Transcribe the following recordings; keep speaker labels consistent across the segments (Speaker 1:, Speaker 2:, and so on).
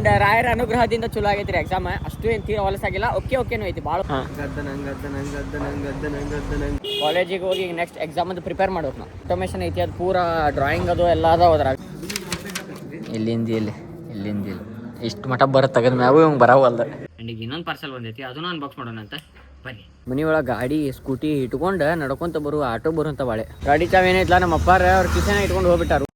Speaker 1: And ರಾಯರ ಅನುಗ್ರಹದಿಂದ ಚಲೋ ಆಗೈತ್ರಿ ಎಕ್ಸಾಮ್. ಅಷ್ಟು ಏನು ತೀರ ಹೊಲಸಾಗಿಲ್ಲ, ಓಕೆನೂ ಐತಿ ಭಾಳ. ಕಾಲೇಜಿಗೆ ಹೋಗಿ ನೆಕ್ಸ್ಟ್ ಎಕ್ಸಾಮ್ ಅದು ಪ್ರಿಪೇರ್ ಮಾಡ್ಬೇಕು ನಾವು. ಆಟೋಮೇಷನ್ ಐತಿ, ಅದು ಪೂರಾ ಡ್ರಾಯಿಂಗ್ ಅದು ಎಲ್ಲ ಅದಾವ ಅದ್ರಾಗ. ಇಲ್ಲಿಂದ ಇಷ್ಟು ಮಠ ಬರೋ ತೆಗೆದ ಮ್ಯಾಗೂ ಇವಂಗೆ ಬರವಲ್ದ. ಅಂಡ್ ಈಗ ಇನ್ನೊಂದು ಪಾರ್ಸಲ್ ಬಂದೈತಿ, ಅದನ್ನು ಅನ್ಬಾಕ್ಸ್ ಮಾಡೋಣ ಅಂತ ಬನ್ನಿ. ಮನೆಯೊಳಗೆ ಗಾಡಿ ಸ್ಕೂಟಿ ಇಟ್ಕೊಂಡು ನಡ್ಕೊಂತ ಬರು, ಆಟೋ ಬರುವಂತ ಬಾಳೆ. ಗಾಡಿ ಚಾವ್ ಏನೈತ್ಲ ನಮ್ಮ ಅಪ್ಪಾರ ಅವ್ರ ಕಿಸೆನ ಇಟ್ಕೊಂಡು ಹೋಗ್ಬಿಟ್ಟಾರು.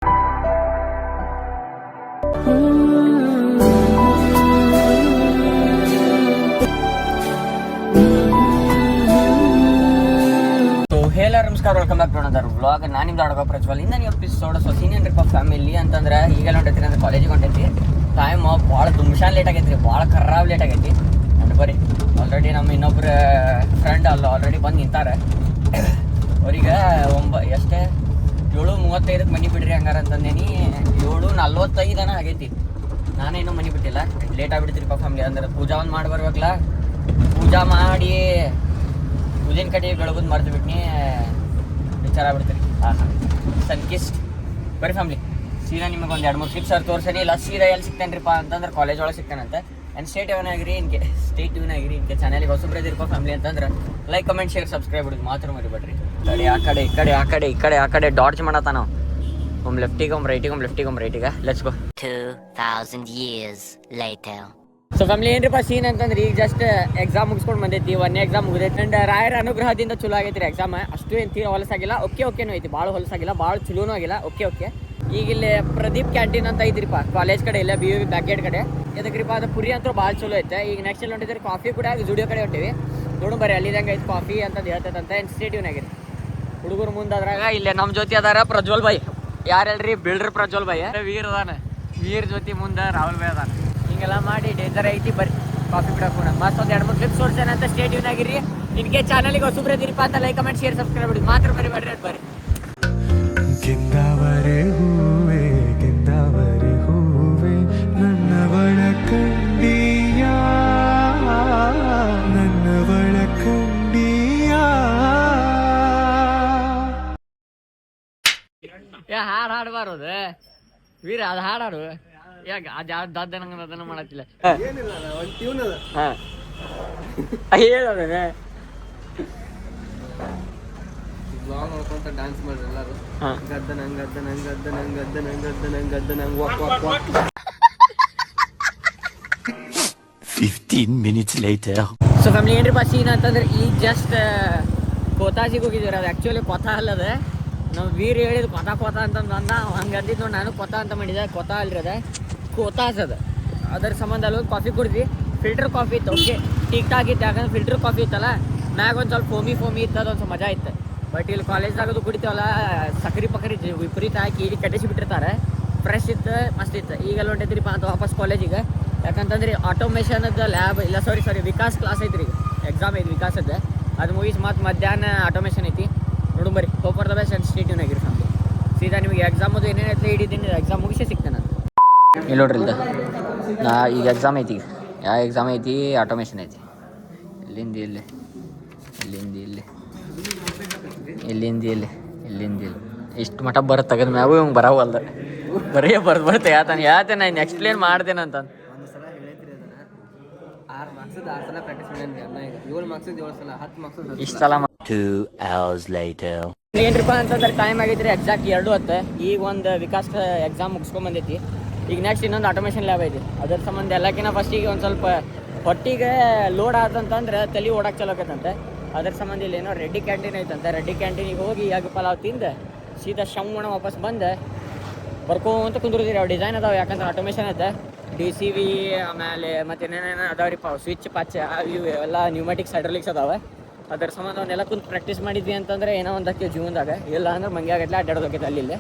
Speaker 1: ಹೇಳ ನಮಸ್ಕಾರ, welcome back to another vlog. ನಾನು ನಿಮ್ದು ಆಡೋ ಪ್ರಜ್ವಲ್. ಇಂದ ನೀವು episode senior trip of family ಅಂತಂದ್ರೆ ಈಗೆಲ್ಲ ಹೊಂಟೈತಿ ಅಂದ್ರೆ ಕಾಲೇಜಿಗೆ ಹೊಂಟೈತಿ. ಟೈಮ್ ಭಾಳ ದುಮ್ಶಾನ್ ಲೇಟ್ ಆಗೈತಿ ರೀ, ಭಾಳ ಖರಾಬ್ ಲೇಟ್ ಆಗೈತಿ. ಅಂಡ್ ಬರ್ರಿ, ಆಲ್ರೆಡಿ ನಮ್ಮ ಇನ್ನೊಬ್ರು ಫ್ರೆಂಡ್ ಅಲ್ಲ ಆಲ್ರೆಡಿ ಬಂದು ನಿಂತಾರೆ. ಅವ್ರಿಗೆ ಎಷ್ಟೇ 7:35 ಮನೆ ಬಿಡ್ರಿ ಹಂಗಾರ ಅಂತಂದೇನಿ. 7:45 ಆಗೈತಿ. ನಾನೇನು ಮನೆ ಬಿಟ್ಟಿಲ್ಲ, ಲೇಟ್ ಆಗ್ಬಿಡ್ತೀರಿಪ್ಪ ಫ್ಯಾಮಿಲಿ. ಅಂದ್ರೆ ಪೂಜಾ ಒಂದು ಮಾಡಿ ಬರ್ಬೇಕಲ್ಲ, ಪೂಜಾ ಮಾಡಿ ಉದಿನ ಕಡೆ ಬೆಳಗುದು ಮರ್ತು ಬಿಟ್ನಿ, ವಿಚಾರ ಆಗ್ಬಿಡ್ತೀರಿ. ಸನ್ಕಿಸ್ಟ್ ಬರೀ ಫ್ಯಾಮಿಲಿ. ಸೀದಾ ನಿಮಗೆ ಒಂದು 2-3 ಕ್ಲಿಪ್ಸ್ ಅವ್ರು ತೋರಿಸೇನಿ. ಇಲ್ಲ ಸೀದಾ ಎಲ್ಲಿ ಸಿಗ್ತೇನ್ರಿಪ್ಪ ಅಂತಂದ್ರೆ ಕಾಲೇಜ್ ಒಳಗೆ ಸಿಗ್ತಾನಂತೆ. ಆ್ಯಂಡ್ ಸ್ಟೇ ಟ್ಯೂನ್ ಆಗಿರಿ, ಇನ್ಕೆ ಚಾನಲ್ಗೆ ಹೊಸಬ್ರು ಇದಿರಪ್ಪ ಫ್ಯಾಮಿಲಿ ಅಂತಂದ್ರೆ ಲೈಕ್, ಕಮೆಂಟ್, ಶೇರ್, ಸಬ್ಸ್ಕ್ರೈಬ್ ಬಿಡೋದು ಮಾತ್ರ ಮರಿಬೇಡ್ರಿ. ಆ ಕಡೆ ಡಾಡ್ಜ್ ಮಾಡತ್ತ ನಾವು. ಒಮ್ಮೆ ಲೆಫ್ಟಿಗೆ, ಒಮ್ಮೆ ರೈಟಿಗೆ let's go.
Speaker 2: 2000 years later.
Speaker 1: So family ಏನ್ರಿಪ್ಪ ಸೀನ್ ಅಂತಂದ್ರೆ ಈಗ ಜಸ್ಟ್ ಎಕ್ಸಾಮ್ ಮುಗಿಸ್ಕೊಂಡು ಬಂದೈತಿ. 1ನೇ ಎಕ್ಸಾಮ್ ಮುಗಿದೈತಿ. ಅಂಡ್ ರಾಯರ ಅನುಗ್ರಹದಿಂದ ಚಲೋ ಆಗೈತಿ ರೀ ಎಕ್ಸಾಮ್. ಅಷ್ಟು ಏನು ತೀರ ಹೊಲಸಾಗಿಲ್ಲ, ಓಕೆನೂ ಐತಿ. ಭಾಳ ಹೊಲಸಾಗಿಲ್ಲ, ಭಾಳ ಚಲೋನೂ ಆಗಿಲ್ಲ, ಓಕೆ. ಈಗ ಇಲ್ಲಿ ಪ್ರದೀಪ್ ಕ್ಯಾಂಟೀನ್ ಅಂತ ಐತ್ರಿಪ್ಪ ಕಾಲೇಜ್ ಕಡೆ, ಇಲ್ಲ BUB ಬ್ಯಾಕ್ ಗೇಟ್ ಕಡೆ. ಇದಕ್ರಿಪ್ಪ ಅದು ಪುರಿ ಅಂತೂ ಭಾಳ ಚಲೋ ಐತೆ. ಈಗ ನೆಕ್ಸ್ಟ್ ಎಲ್ಲಿ ಹೊಂಟಿದ್ರಿ ಕಾಫಿ ಕೂಡ ಜುಡಿಯೋ ಕಡೆ ಹೊಂಟಿವಿ. ನೋಡು ಬರ್ರಿ ಅಲ್ಲಿ ಹೆಂಗೆ ಐತೆ ಕಾಫಿ ಅಂತಂದು ಹೇಳ್ತೈತಂತೆ. ಇನ್ಸ್ಟಿಟ್ಯೂನ್ ಆಗಿರಿ ಹುಡುಗರು ಮುಂದೆ ಅದ್ರಾಗ. ಇಲ್ಲೇ ನಮ್ಮ ಜೊತೆ ಅದಾರ ಪ್ರಜ್ವಲ್ ಬಾಯ್. ಯಾರು ಹೇಳ್ರಿ? ಬಿಲ್ಡ್ರ್ ಪ್ರಜ್ವಲ್ ಬಾಯ್. ವೀರ್ ಅದಾನ, ವೀರ್ ಜೊತೆ ಮುಂದೆ ರಾಹುಲ್ ಬಾಯ್ ಅದಾನ. ಹಿಂಗೆಲ್ಲ ಮಾಡಿ ಡೇಂಜರ್ ಐತಿ. ಬರ್ರಿ ಕಾಫಿ ಬಿಡೋಣ. ಮಸ್ತ್ ಒಂದು 2-3 ಕ್ಲಿಪ್ಸ್ ತೋರಿಸೇನಂತ. ಸ್ಟೇ ಟ್ಯೂನ್ ಆಗಿರಿ. ಇನ್ಕೆ ಚಾನಲ್ಗೆ ಹೊಸಬ್ರು ಇದ್ದೀರಿಪ್ಪ ಅಂತ ಲೈಕ್, ಕಮೆಂಟ್, ಶೇರ್, ಸಬ್ಸ್ಕ್ರೈಬ್ ಬಿಡಿ ಮಾತ್ರ ಮರಿಬೇಡ್ರಿ. ಅಂತ ಬರ್ರಿ.
Speaker 3: ಗೆಂದಾವರೆ ಹೂವೆ ನನ್ನವಳ ಕಂಡಿಯ
Speaker 1: ಹಾಡು ಹಾಡಬಾರದು ವೀರ, ಅದು ಹಾಡಾಡು. ಯಾಕೆ ಅದು ಯಾವ್ದು ದದ್ದನಂಗ ಅದನ್ನ ಮಾಡತ್ತಿಲ್ಲ. ಹೇಳೋದೇ
Speaker 4: ಬ್ಲಾಗ್ ನೋಡ್ಕೊಂತ ಡ್ಯಾನ್ಸ್ ಮಾಡ್ರಿ ಎಲ್ಲರೂ. ಗದ್ದನಂಗ್
Speaker 3: 15 minutes later.
Speaker 1: ಸೊ ಫ್ಯಾಮಿಲಿ ಏನ್ರಿ ಸೀನ್ ಅಂತಂದ್ರೆ ಈಗ ಜಸ್ಟ್ ಕೋತಾಜಿಗೆ ಹೋಗಿದ್ದೀವಿ. ಅದು ಆ್ಯಕ್ಚುಲಿ ಕೊತ ಅಲ್ಲದ, ನಾವು ವೀರ್ ಹೇಳಿದ್ ಕೊತ ಅಂತಂದು ಅಂದ. ಹಂಗೆ ಅಂದಿದ್ದು ನೋಡಿ, ನಾನು ಕೊತ ಅಂತ ಮಾಡಿದೆ. ಕೊತ ಅಲ್ರಿ ಅದ, ಕೋತಾಸ್ ಅದ. ಅದರ ಸಂಬಂಧ ಅಲ್ಲಿ ಕಾಫಿ ಕುಡಿದ್ವಿ. ಫಿಲ್ಟರ್ ಕಾಫಿ ಇತ್ತು, ಓಕೆ ಟಿಕ್ ಟಾಕ್ ಇತ್ತು. ಯಾಕಂದ್ರೆ ಫಿಲ್ಟರ್ ಕಾಫಿ ಇತ್ತಲ್ಲ, ಮ್ಯಾಗ ಒಂದು ಸ್ವಲ್ಪ ಫೋಮಿ ಇತ್ತು, ಅದೊಂದು ಸ್ವಲ್ಪ ಮಜಾ ಇತ್ತು. ಬಟ್ ಇಲ್ಲಿ ಕಾಲೇಜ್ದಾಗದು ಕುಡಿತೀವಲ್ಲ, ಸಕ್ರೆ ವಿಪರೀತ ಹಾಕಿ ಇಲ್ಲಿ ಕಟ್ಟಿಸಿ ಬಿಟ್ಟಿರ್ತಾರೆ. ಫ್ರೆಶ್ ಇತ್ತು, ಮಸ್ತ್ ಇತ್ತು. ಈಗೆಲ್ಲ ಹೊಂಟೈತ್ರಿಪ್ಪ ಅಂತ ವಾಪಸ್ ಕಾಲೇಜಿಗೆ. ಯಾಕಂತಂದ್ರೆ ಆಟೋಮೇಷನ್ದು ಲ್ಯಾಬ್ ಇಲ್ಲ, ಸಾರಿ ವಿಕಾಸ್ ಕ್ಲಾಸ್ ಐತ್ರಿ. ಈಗ ಎಕ್ಸಾಮ್ ಐತಿ ವಿಕಾಸದ್ದು. ಅದು ಮುಗಿಸಿ ಮತ್ತು ಮಧ್ಯಾಹ್ನ ಆಟೋಮೇಷನ್ ಐತಿ. ನೋಡು ಬರ್ರಿ, hope for the best and stay tune ಆಗಿರಿ ಫ್ಯಾಮಿಲಿ. ಸೀದಾ ನಿಮಗೆ ಎಕ್ಸಾಮದು ಏನೇನೈತೆ ಹಿಡಿದೀನಿ, ಎಕ್ಸಾಮ್ ಮುಗಿಸೇ ಸಿಗ್ತೇನೆ ನಾನು. ಇಲ್ಲಿ ನೋಡ್ರಿ ಇಲ್ದ ಈಗ ಎಕ್ಸಾಮ್ ಐತಿ. ಯಾವ ಎಕ್ಸಾಮ್ ಐತಿ? ಆಟೋಮೇಷನ್ ಐತಿ. ಇಲ್ಲಿಂದ ಇಷ್ಟು ಮಠ ಬರೋ ತೆಗೆದ ಮ್ಯಾಗೂ ಇವಂಗೆ ಬರವಲ್ದ. ಬರೀ ಬರ್ತೆ ಯಾತನೆ ನಾನು ಎಕ್ಸ್ಪ್ಲೇನ್ ಮಾಡ್ತೇನೆ ಅಂತ.
Speaker 4: 6 ಮಾರ್ಕ್ಸ್ 6 ಸಲ ಪ್ರಾಕ್ಟೀಸ್ ಮಾಡ್ಯಾನ. 7 ಮಾರ್ಕ್ಸ್ 7 ಸಲ, 10 ಮಾರ್ಕ್ಸ್
Speaker 1: ಇಷ್ಟು ಸಲ.
Speaker 3: 2 hours later.
Speaker 1: ಏನ್ರಿಪ್ಪ ಅಂತಂದ್ರೆ ಟೈಮ್ ಆಗೈತ್ರಿ ಎಕ್ಸಾಕ್ಟ್ 2:10. ಈಗ ಒಂದು ವಿಕಾಸ್ ಎಕ್ಸಾಮ್ ಮುಗಿಸ್ಕೊಂಡ್ ಬಂದೈತಿ. ಈಗ ನೆಕ್ಸ್ಟ್ ಇನ್ನೊಂದು ಆಟೋಮೇಷನ್ ಲ್ಯಾಬ್ ಐತಿ. ಅದ್ರ ಸಂಬಂಧ ಎಲ್ಲಕ್ಕಿಂತ ಫಸ್ಟಿಗೆ ಒಂದು ಸ್ವಲ್ಪ ಹೊಟ್ಟಿಗೆ ಲೋಡ್ ಆತಂತಂದ್ರೆ ತಲೆ ಓಡಕ್ಕೆ ಚಲೋ ಆಕೈತಂತೆ. ಅದ್ರ ಸಂಬಂಧ ಇಲ್ಲಿ ಏನೋ ರೆಡ್ಡಿ ಕ್ಯಾಂಟೀನ್ ಐತಂತೆ. ರೆಡ್ಡಿ ಕ್ಯಾಂಟೀನಿಗೆ ಹೋಗಿ ಯಾಗ ಪಲಾವ್ ತಿಂದು ಸೀದಾ ಶಮ್ಮಣ ವಾಪಸ್ ಬಂದು ಬರ್ಕೊಂತ ಕುಂದ್ರದಿರಿ. ಅವು ಡಿಸೈನ್ ಅದಾವೆ, ಯಾಕಂದ್ರೆ ಆಟೋಮೇಷನ್ ಐತೆ. DCV ಆಮೇಲೆ ಮತ್ತೆ ಏನೇನೇನೋ ಅದಾವ್ರಿಪ್ಪ, ಸ್ವಿಚ್ ಪಾಚ್ ಇವು ಎಲ್ಲ ನ್ಯೂಮ್ಯಾಟಿಕ್ಸ್ ಹೈಡ್ರಾಲಿಕ್ಸ್ ಅದಾವೆ. ಅದ್ರ ಸಂಬಂಧ ಅವನ್ನೆಲ್ಲ ಕುಂತು ಪ್ರಾಕ್ಟೀಸ್ ಮಾಡಿದ್ವಿ ಅಂತಂದ್ರೆ ಏನೋ ಒಂದು ಹಾಕಿ ಜೀವನದಾಗ. ಇಲ್ಲ ಅಂದ್ರೆ ಮಂಗೆ ಆಗೈತೆ ಅಡ್ಡಾಡೋದೈತೆ ಅಲ್ಲಿ.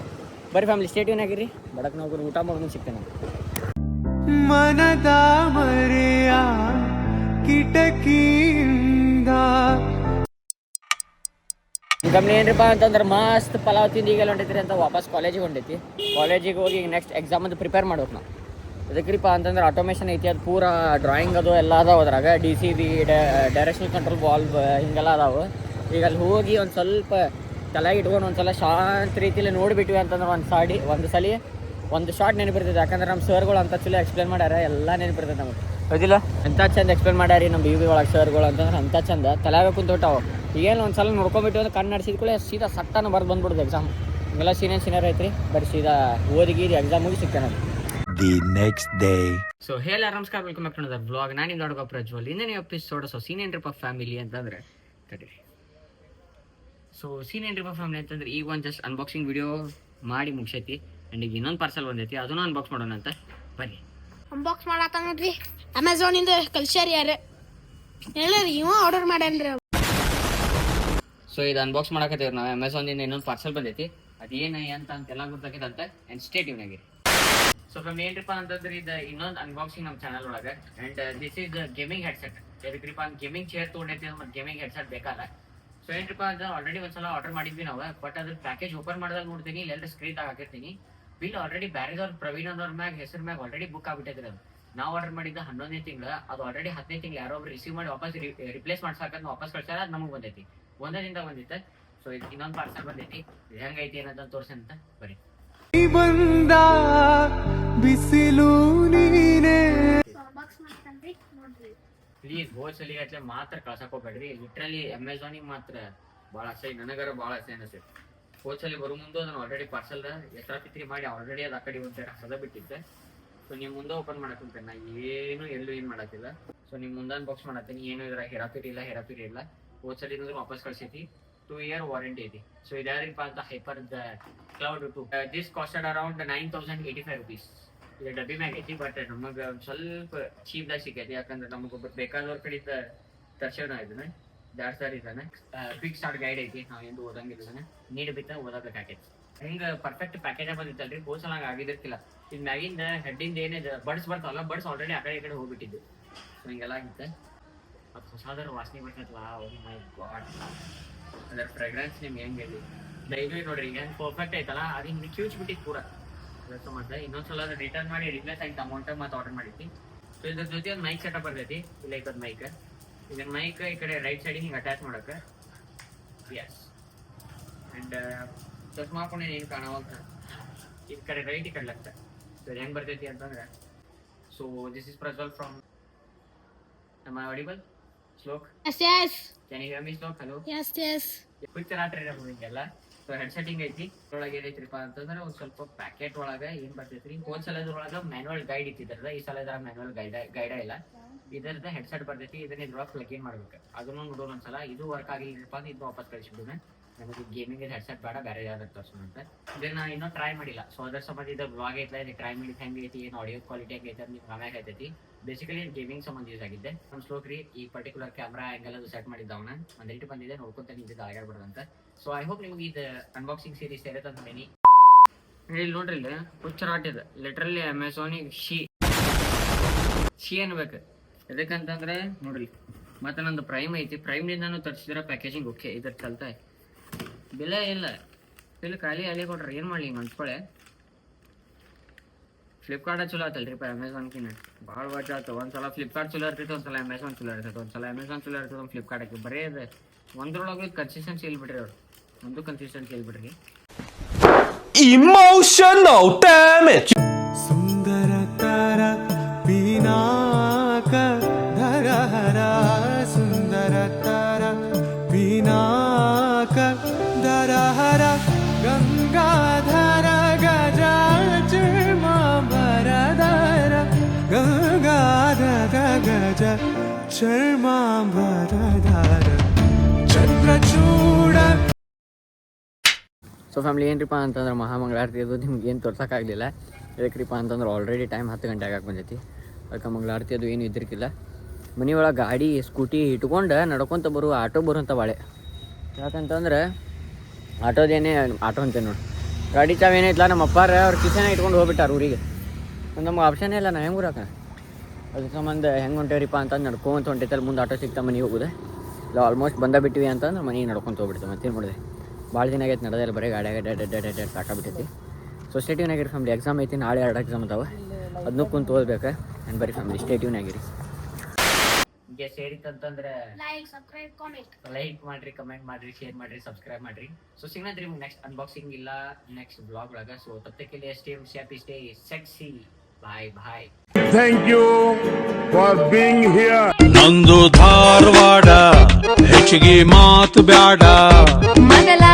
Speaker 1: ಬರೀ ಫ್ಯಾಮಿಲಿ ಸ್ಟೇ ಟ್ಯೂನ್ ಆಗಿರಿ. ಬಡಕ್ ನಾವು ಊಟ ಮಾಡೋದು ಸಿಗ್ತೇನೆ.
Speaker 3: ಮನದ ಮರೆಯ ಕಿಟಕಿಯಿಂದ
Speaker 1: ಕಂಪ್ನಿ ಏನ್ರಿಪ್ಪ ಅಂತಂದ್ರೆ ಮಸ್ತ್ ಪಲಾವ್ ತಿಂದು ಈಗೆಲ್ಲ ಹೊಂಟೈತ್ರಿ ಅಂತ ವಾಪಸ್ ಕಾಲೇಜಿಗೆ ಹೊಂಟೈತಿ. ಕಾಲೇಜಿಗೆ ಹೋಗಿ ಈಗ ನೆಕ್ಸ್ಟ್ ಎಕ್ಸಾಮ್ ಅದು ಪ್ರಿಪೇರ್ ಮಾಡ್ಬೇಕು ನಾವು. ಅದಕ್ರಿಪ್ಪ ಅಂತಂದ್ರೆ ಆಟೋಮೇಷನ್ ಐತಿ. ಅದು ಪೂರಾ ಡ್ರಾಯಿಂಗ್ ಅದು ಎಲ್ಲ ಅದಾವೆ ಅದ್ರಾಗ. DCV ಡೈರೆಕ್ಷನಲ್ ಕಂಟ್ರೋಲ್ ವಾಲ್ವ್ ಹಿಂಗೆಲ್ಲ ಅದಾವೆ. ಈಗ ಅಲ್ಲಿ ಹೋಗಿ ಒಂದು ಸ್ವಲ್ಪ ತಲೆಗೆ ಇಟ್ಕೊಂಡು ಒಂದು ಸಲ ಶಾಂತ ರೀತಿಯಲ್ಲಿ ನೋಡಿಬಿಟ್ವಿ ಅಂತಂದ್ರೆ ಒಂದು ಸಲ ಒಂದು ಶಾರ್ಟ್ ನೆನಪಿರ್ತೈತೆ, ಯಾಕಂದ್ರೆ ನಮ್ಮ ಸರ್ಗಳು ಅಂತ ಚಲೋ ಎಕ್ಸ್ಪ್ಲೇನ್ ಮಾಡ್ಯಾರ, ಎಲ್ಲ ನೆನಪಿರ್ತೈತೆ ನಮಗೆ ಹೌದಿಲ್ಲ. ಎಂಥ ಚಂದ ಎಕ್ಸ್ಪ್ಲೇನ್ ಮಾಡ್ಯಾರಿ ನಮ್ಮ ಬಿ ಒಳಗೆ ಸರ್ಗಳು ಅಂತಂದ್ರೆ ಅಂಥ ಚಂದ ತಲೆಯಾಗ ಕುಂತೋಟಾವು. ಈಗೇನು ಒಂದು ಸಲ ನೋಡ್ಕೊಂಬಿಟ್ಟು ಅಂದ್ರೆ ಕಣ್ಣು ನಡೆಸಿದ್ಕೊಳ್ಳೆ ಸೀದಾ ಸಟ್ಟನ್ನು ಬರ್ದು ಬಂದ್ಬಿಡೋದು ಎಕ್ಸಾಮ್. ಎಲ್ಲ ಸೀನಿಯರ್ ಐತ್ರಿ, ಬರೀ ಸೀದಾ ಓದಿಗೀರಿ ಎಕ್ಸಾಮ್ ಮುಗಿ ಸಿಗ್ತಾನೆ.
Speaker 3: The next day.
Speaker 1: ಸೊ ಹೇಳ ನಮಸ್ಕಾರ, welcome back to the blog. ನಾನು ನಿಮ್ಮ ದೊಡ್ಡ ಪ್ರಜ್ವಲ್. ಇಂದಿನ episode so senior trip of family ಅಂತಂದ್ರೆ ತಡೀರಿ. So senior trip of family ಅಂತಂದ್ರೆ ಈಗ ಒಂದು ಜಸ್ಟ್ ಅನ್ಬಾಕ್ಸಿಂಗ್ ವಿಡಿಯೋ ಮಾಡಿ ಮುಗಿಸೈತಿ. ಆ್ಯಂಡ್ ಈಗ ಇನ್ನೊಂದು ಪಾರ್ಸಲ್ ಬಂದೈತಿ, ಅದನ್ನು ಅನ್ಬಾಕ್ಸ್ ಮಾಡೋಣ ಅಂತ ಬನ್ನಿ.
Speaker 5: ಅನ್ಬಾಕ್ಸ್ ಮಾಡತ್ತ ನೋಡ್ರಿ, ಅಮೆಝಾನಿಂದ ಕಳ್ಸ್ಯಾರ ಯಾರು ಹೇಳ್ರಿ, ಇವ ಆರ್ಡರ್ ಮಾಡ್ಯಾನ್ರಿ.
Speaker 1: ಸೊ ಇದು ಅನ್ಬಾಕ್ಸ್ ಮಾಡಕತ್ತೀವಿ ನಾವು. ಅಮೆಝಾನಿಂದ ಇನ್ನೊಂದು ಪಾರ್ಸಲ್ ಬಂದೈತಿ, ಅದೇನು ಅಂತ ಅಂತೆಲ್ಲ ಗೊತ್ತಾಗೈತಂತ. ಆ್ಯಂಡ್ ಸ್ಟೇಟ್ ಇವನಾಗಿ. ಸೊ ಫ್ರಮ್ ಏನ್ರಿಪ್ಪ ಅಂತಂದ್ರೆ ಇದು ಇನ್ನೊಂದು ಅನ್ಬಾಕ್ಸಿಂಗ್ ನಮ್ಮ ಚಾನಲ್ ಒಳಗೆ. And this is gaming headset. ಎದಕ್ರಿಪ್ಪ ಅಂತ ಗೇಮಿಂಗ್ ಚೇರ್ ತೊಗೊಂಡೈತಿ ಮತ್ತು ಗೇಮಿಂಗ್ ಹೆಡ್ಸೆಟ್ ಬೇಕಲ್ಲ. ಸೊ ಏನ್ರಿಪ್ಪ ಅಂತ ಆಲ್ರೆಡಿ ಒಂದ್ಸಲ ಆರ್ಡರ್ ಮಾಡಿದ್ವಿ ನಾವು. ಬಟ್ ಅದ್ರ ಪ್ಯಾಕೇಜ್ ಓಪನ್ ಮಾಡಿದಾಗ ನೋಡ್ತೀನಿ, ಇಲ್ಲೆಲ್ಲ ಸ್ಕ್ರೀನ್ ಹಾಕಿರ್ತೀನಿ ಬಿಲ್ ಆಲ್ರೆಡಿ ಬ್ಯಾರೆದವ್ರು ಪ್ರವೀಣ್ ಅನ್ನೋರ್ ಮ್ಯಾಗ ಹೆಸರು ಮ್ಯಾಗ ಆಲ್ರೆಡಿ ಬುಕ್ ಆಗ್ಬಿಟ್ಟೈತ್ರಿ. ಅದು ನಾವು ಆರ್ಡರ್ ಮಾಡಿದ್ದ 11ನೇ ತಿಂಗಳು, ಅದು ಆಲ್ರೆಡಿ 10ನೇ ತಿಂಗಳು ಯಾರೋ ಒಬ್ರು ರಿಸೀವ್ ಮಾಡಿ ವಾಪಸ್ ರಿಪ್ಲೇಸ್ ಮಾಡ್ಸಾಕಂತ ವಾಪಸ್ ಕಳ್ಸಾರ. ಅದು ನಮಗೆ ಬಂದೈತಿ, ಒಂದೇ ದಿನದ ಬಂದಿತ್ತು. ಸೊ ಇದು ಇನ್ನೊಂದು ಪಾರ್ಸಲ್ ಬಂದೈತಿ, ಹೆಂಗೈತಿ ಅನ್ನೋದನ್ನ ತೋರ್ಸಂತ ಬರೀ.
Speaker 3: ಬಂದ ಬಿಸಿಲು ನೀನೆ.
Speaker 1: ಪ್ಲೀಸ್ ಹೋಲ್ಸೇಲಿಗಟ್ಲೆ ಮಾತ್ರ ಕಳ್ಸಕ್ ಹೋಗ್ಬೇಡ್ರಿ. ಲಿಟ್ರಲಿ ಅಮೆಝಾನಿಗೆ ಮಾತ್ರ ಭಾಳ ಆಸೆ, ನನಗರ ಭಾಳ ಆಸೆ ಅನಿಸ್ತೈತೆ. ಹೋಲ್ಸೇಲಿ ಬರೋ ಮುಂದೆ ಅದನ್ನ ಆಲ್ರೆಡಿ ಪಾರ್ಸಲ್ ಎಷ್ಟಾಪಿತ್ರಿ ಮಾಡಿ ಆಲ್ರೆಡಿ ಅದು ಆ ಕಡೆ ಒಂದು ಹದ ಬಿಟ್ಟಿದ್ದೆ. ಸೊ ನೀವು ಮುಂದೆ ಓಪನ್ ಮಾಡಕ್ಕೆ ನಾ ಏನು ಏನು ಮಾಡತ್ತಿಲ್ಲ. ಸೊ ನೀವು ಮುಂದೆ ಅನ್ಬಾಕ್ಸ್ ಮಾಡತ್ತೀನಿ, ಏನು ಇದ್ರ ಹೆರಾಪಿರಿ ಇಲ್ಲ. ಹೋಲ್ಸೇಲಿ ಅಂದ್ರೆ ವಾಪಸ್ ಕಳ್ಸೈತಿ. 2 year ವಾರಂಟಿ ಐತಿ. ಸೊ ಇದ್ಯಾರಿಪ್ಪ ಅಂತ Hyper the Cloud 2. This costed around 9085 rupees. ಇದು ಡಬ್ಬಿ ಮ್ಯಾಗ ಐತಿ, ಬಟ್ ನಮಗೆ ಸ್ವಲ್ಪ ಚೀಪ್ದಾಗ ಸಿಕ್ಕೈತಿ. ಯಾಕಂದ್ರೆ ನಮಗೊಬ್ಬ ಬೇಕಾದವ್ರ ಕಡೆಯಿಂದ ತರ್ಸೋಣ ಇದನ್ನ. ದಾಟ್ ಸರ್ ಇದಾನೆ ಕ್ವಿಕ್ ಸ್ಟಾರ್ಟ್ ಗೈಡ್ ಐತಿ, ನಾವು ಎಂದು ಓದಂಗಿಲ್ಲ, ನೀಡ್ ಬಿತ್ತ ಓದಬೇಕಾಗೈತಿ. ಹಿಂಗೆ ಪರ್ಫೆಕ್ಟ್ ಪ್ಯಾಕೇಜ್ ಬಂದಿತ್ತಲ್ರಿ, ಹೋಲ್ಸಲ್ ಹಂಗೆ ಆಗಿದ್ದಿರ್ತಿಲ್ಲ. ಇದು ಮ್ಯಾಗಿಂದ ಹೆಡ್ಡಿಂದ ಏನಿದೆ ಬಡ್ಸ್ ಬರ್ತಾವಲ್ಲ, ಬಡ್ಸ್ ಆಲ್ರೆಡಿ ಆ ಕಡೆ ಹೋಗ್ಬಿಟ್ಟಿದ್ದು. ಸೊ ಹಿಂಗೆಲ್ಲ ಆಗಿತ್ತು. ಅದು ಹೊಸಾದ್ರ ವಾಸನೆ ಬರ್ತೈತಲ್ಲ, ಮೈ ಗಾಡ್, ಅದರ ಫ್ರೆಗ್ರೆನ್ಸ್ ನಿಮ್ಗೆ ಹೆಂಗೆ ಡೈಲಿ ನೋಡ್ರಿ ಈಗ ಪರ್ಫೆಕ್ಟ್ ಐತಲ್ಲ, ಅದು ಹಿಂಗೆ ಕ್ಯೂಚ್ ಬಿಟ್ಟಿತ್ತು ಪೂರ. ಅದಕ್ಕೆ ಮತ್ತೆ ಇನ್ನೊಂದ್ಸಲ ಅದು ರಿಟರ್ನ್ ಮಾಡಿ ರಿಪ್ಲೇಸ್ ಆಯ್ತು ಅಮೌಂಟ್ ಮತ್ತೆ ಆರ್ಡರ್ ಮಾಡಿದ್ವಿ. ಸೊ ಇದ್ರ ಜೊತೆ ಒಂದು ಮೈಕ್ ಸೆಟಪ್ ಬರ್ತೈತಿ, ಇಲ್ಲ ಐತದ ಮೈಕ್. ಇದನ್ನ ಮೈಕ್ ಈ ಕಡೆ ರೈಟ್ ಸೈಡಿಗೆ ಹಿಂಗೆ ಅಟ್ಯಾಚ್ ಮಾಡಕ್ಕೆ. ಎಸ್. ಆ್ಯಂಡ್ ಚಸ್ಮಾ ಹಾಕೊಂಡು ಏನು ಕಾಣವಂತ ಈ ಕಡೆ ರೈಟ್ ಈ ಕಡೆ ಲೆಫ್ಟ್. ಸೊ ಇದು ಹೆಂಗೆ ಬರ್ತೈತಿ ಅಂತಂದ್ರೆ, so this is Prajwal from ನಮ್ಮ ಆಡಿಬಲ್ Shlok. Can you hear me Shlok? Hello.
Speaker 5: Yes
Speaker 1: quick ರಾತ್ರಿ ಹಿಂಗೆಲ್ಲ. ಸೊ ಹೆಡ್ಸೆಟ್ಟಿಂಗ್ ಐತಿ. ಒಳಗೆ ಏನೈತ್ರಿಪ್ಪ ಅಂತಂದ್ರೆ ಒಂದು ಸ್ವಲ್ಪ ಪ್ಯಾಕೆಟ್ ಒಳಗೆ ಏನು ಬರ್ತೈತ್ರಿ, ಹೋಲ್ಸೇಲ್ ಅದ್ರೊಳಗೆ ಮ್ಯಾನ್ಯಲ್ ಗೈಡ್ ಇತ್ತಿದ್ರದ. ಈ ಸಲ ಇದ್ರ ಮ್ಯಾನ್ಯಲ್ ಗೈಡ ಇಲ್ಲ, ಇದರದ ಹೆಡ್ಸೆಟ್ ಬರ್ತೈತಿ. ಇದನ್ನ ಇದ್ರೊಳಗೆ ಪ್ಲಗ್ ಇನ್ ಮಾಡ್ಬೇಕು. ಅದನ್ನು ನೋಡೋಣ ಒಂದ್ಸಲ. ಇದು ವರ್ಕ್ ಆಗಿಲ್ಲಪ್ಪ ಅಂದ್ರೆ ಇದು ವಾಪಸ್ ಕಳಿಸ್ಬಿಡೋಣ. ನಮಗೆ ಗೇಮಿಂಗ್ ಹೆಡ್ಸೆಟ್ ಬೇಡ, ಬೇರೆ ಯಾವ್ದು ತೋರಿಸೋಣ ಅಂತ. ಇದನ್ನ ಇನ್ನೂ ಟ್ರೈ ಮಾಡಿಲ್ಲ. ಸೊ ಅದ್ರ ಸಂಬಂಧ ಇದು ಬ್ಲಾಗ್ ಐತಲ್ಲ, ಇದು ಟ್ರೈ ಮಾಡಿದ್ದು ಹೆಂಗೆ ಐತಿ, ಏನು ಆಡಿಯೋ ಕ್ವಾಲಿಟಿ ಹೆಂಗೆ ಐತೆ ನಿಮ್ಗೆ ಆಮ್ಯಾಗ ಐತೈತಿ. ಬೇಸಿಕಲಿ ಗೇಮಿಂಗ್ ಸಂಬಂಧ ಯೂಸ್ ಆಗಿದ್ದೆ. ನಮ್ಮ ಸ್ಲೋಕ್ರಿ ಈ ಪರ್ಟಿಕ್ಯುಲರ್ ಕ್ಯಾಮ್ರಾ ಆ್ಯಂಗಲ್ ಅದು ಸೆಟ್ ಮಾಡಿದ್ದವನ ಒಂದು ರೇಟ್ ಬಂದಿದೆ, ನೋಡ್ಕೊಂತ ನಿಂತಿದ್ದು ಆಗಾಡ್ಬಿಡೋದು ಅಂತ. ಸೊ ಐ ಹೋಪ್ ನಿಮ್ಗೆ ಇದು ಅನ್ಬಾಕ್ಸಿಂಗ್ ಸೀರೀಸ್ ಸೇರುತ್ತೆ ಅಂತ ಮೇನಿ. ಇಲ್ಲಿ ನೋಡ್ರಿ, ಇಲ್ಲಿ ಹುಚ್ಚರಾಟ್ ಇದೆ ಲಿಟ್ರಲಿ. ಅಮೆಝಾನಿಗೆ ಶಿ ಅನ್ಬೇಕು. ಎದಕ್ಕಂತಂದ್ರೆ ನೋಡ್ರಿ, ಮತ್ತೆ ನಂದು ಪ್ರೈಮ್ ಐತಿ. ಪ್ರೈಮ್ನಿಂದ ತರಿಸಿದ್ರೆ ಪ್ಯಾಕೇಜಿಂಗ್ ಓಕೆ, ಇದ್ರ ಚಲ್ತಾ ಬೆಲೆ ಇಲ್ಲ. ಇಲ್ಲಿ ಖಾಲಿ ಅಲ್ಲಿ ಕೊಟ್ರೆ ಏನು ಮಾಡಲಿ ಮನ್ಸ್ಕೊಳೆ. ಫ್ಲಿಪ್ಕಾರ್ಟ ಚಲೋ ಆತಲ್ರಿ ಅಮೆಝಾನ್ಕಿನ್ನ ಭಾಳ ವಾಚ್ ಆಯ್ತು. ಒಂದ್ಸಲ ಫ್ಲಿಪ್ಕಾರ್ಟ್ ಚಲೋ ಇರ್ತೈತೆ, ಒಂದ್ಸಲ ಅಮೆಝಾನ್ ಚಲೋ ಇರ್ತೈತೆ, ಒಂದ್ಸಲ ಅಮೆಝಾನ್ ಚಲೋ ಇರ್ತದೆ, ಒಂದು ಫ್ಲಿಪ್ಕಾರ್ಟ್ ಹಾಕಿ ಬರೀ ಅದು ಒಂದ್ರೊಳಗೆ ಕನ್ಸಿಸ್ಟೆನ್ಸಿ ಇಲ್ಬಿಡ್ರಿ. ಅವ್ರು ಒಂದು ಕನ್ಸಿಸ್ಟೆನ್ಸಿ ಇಲ್ಬಿಡ್ರಿ.
Speaker 3: Emotional damage.
Speaker 6: ಸುಂದರ ತರ ಪಿನಾಕ ಧರಹರ, ಸುಂದರ ತರ ಪಿನಾಕ ಧರಹರ, ಗಂಗಾಧರ ಗಜ ಚರ್ಮಾಂಬರಧರ, ಗಂಗಾಧರ ಗಜ ಚರ್ಮಾಂಬರಧರ, ಚಂದ್ರಚೂಡ.
Speaker 1: ಸೊ ಫ್ಯಾಮಿಲಿ ಏನ್ರಿಪ್ಪ ಅಂತಂದ್ರೆ ಮಹಾಮಂಗಳಾರತಿ ಅದು ನಿಮ್ಗೆ ಏನು ತೋರ್ಸೋಕ್ಕಾಗಲಿಲ್ಲ. ಇದಕ್ರಿಪ್ಪ ಅಂತಂದ್ರೆ ಆಲ್ರೆಡಿ ಟೈಮ್ 10 ಗಂಟೆ ಆಗಕ್ಕೆ ಬಂದೈತಿ. ಅದಕ್ಕೆ ಮಂಗಳಾರತಿ ಅದು ಏನು ಇದ್ದಿರ್ಕಿಲ್ಲ. ಮನೆಯೊಳಗೆ ಗಾಡಿ ಸ್ಕೂಟಿ ಇಟ್ಕೊಂಡು ನಡ್ಕೊತ ಆಟೋ ಬರುವಂಥ ಬಾಳೆ. ಯಾಕಂತಂದ್ರೆ ಆಟೋ ಅಂತೇನು ನೋಡಿ, ಗಾಡಿ ಚಾವ್ ಏನೈತಲ್ಲ ನಮ್ಮ ಅಪ್ಪಾರ ಅವ್ರ ಕಿಸೆನ ಇಟ್ಕೊಂಡು ಹೋಗ್ಬಿಟ್ಟಾರ ಊರಿಗೆ. ನಮ್ಗೆ ಆಪ್ಷನ್ ಇಲ್ಲ, ನಾ ಹೆಂಗೆ ಬರೋಕ. ಅದ್ರ ಸಂಬಂಧ ಹೆಂಗೆ ಹೊಂಟೇವ್ರಿಪ್ಪ ಅಂತಂದು ನಡ್ಕೊಂತ ಹೊಂಟೈತಲ್ಲ, ಮುಂದೆ ಆಟೋ ಸಿಗ್ತಾ ಮನೆಗೆ ಹೋಗೋದೆ. ಇಲ್ಲ ಆಲ್ಮೋಸ್ಟ್ ಬಂದ ಬಿಟ್ಟಿವಿ ಅಂತಂದ್ರೆ ಮನೆಗೆ ನಡ್ಕೊಂತ ಹೋಗ್ಬಿಡ್ತೀವಿ. ಮತ್ತೇನು ಮಾಡಿದೆ, ಭಾಳ ದಿನ ಆಗೈತೆ ನಡೆದಿಲ್ಲ, ಬರೀ ಗಾಡಿಯಾಗ ಡೆಡ್ ಸಾಕಾಗ್ಬಿಟ್ಟೈತಿ. ಸೊ ಸ್ಟೇಟ್ಯೂನ್ ಆಗಿರಿ ಫ್ಯಾಮಿಲಿ. ಎಕ್ಸಾಮ್ ಐತಿ, ನಾಳೆ 2 ಎಕ್ಸಾಮ್ ಅದಾವೆ, ಅದನ್ನೂ ಕುಂತು ಓದ್ಬೇಕು. ಆ್ಯಂಡ್ ಬರೀ ಫ್ಯಾಮಿಲಿ ಸ್ಟೇಟ್ಯೂನ್ ಆಗಿರಿ. ನಿಮಗೆ ಸೇರಿತ್ತಂತಂದ್ರೆ
Speaker 5: ಲೈಕ್ ಸಬ್ಸ್ಕ್ರೈಬ್ ಕಾಮೆಂಟ್
Speaker 1: ಲೈಕ್ ಮಾಡ್ರಿ, ಕಮೆಂಟ್ ಮಾಡ್ರಿ, ಶೇರ್ ಮಾಡ್ರಿ, ಸಬ್ಸ್ಕ್ರೈಬ್ ಮಾಡ್ರಿ. ಸೊ ಸಿಗ್ನದ್ರಿ ನೆಕ್ಸ್ಟ್ ಅನ್ಬಾಕ್ಸಿಂಗ್ ಇಲ್ಲ ನೆಕ್ಸ್ಟ್ ಬ್ಲಾಗ್ ಒಳಗ. ಸೊ ತಪ್ಪಕ್ಕೆ stay happy, stay sexy. Bye bye.
Speaker 7: Thank you for being here.
Speaker 3: ನಂದು ಧಾರವಾಡ ಹೆಚ್ಚಿಗೆ ಮಾತು ಬ್ಯಾಡ
Speaker 8: ಮೊದಲ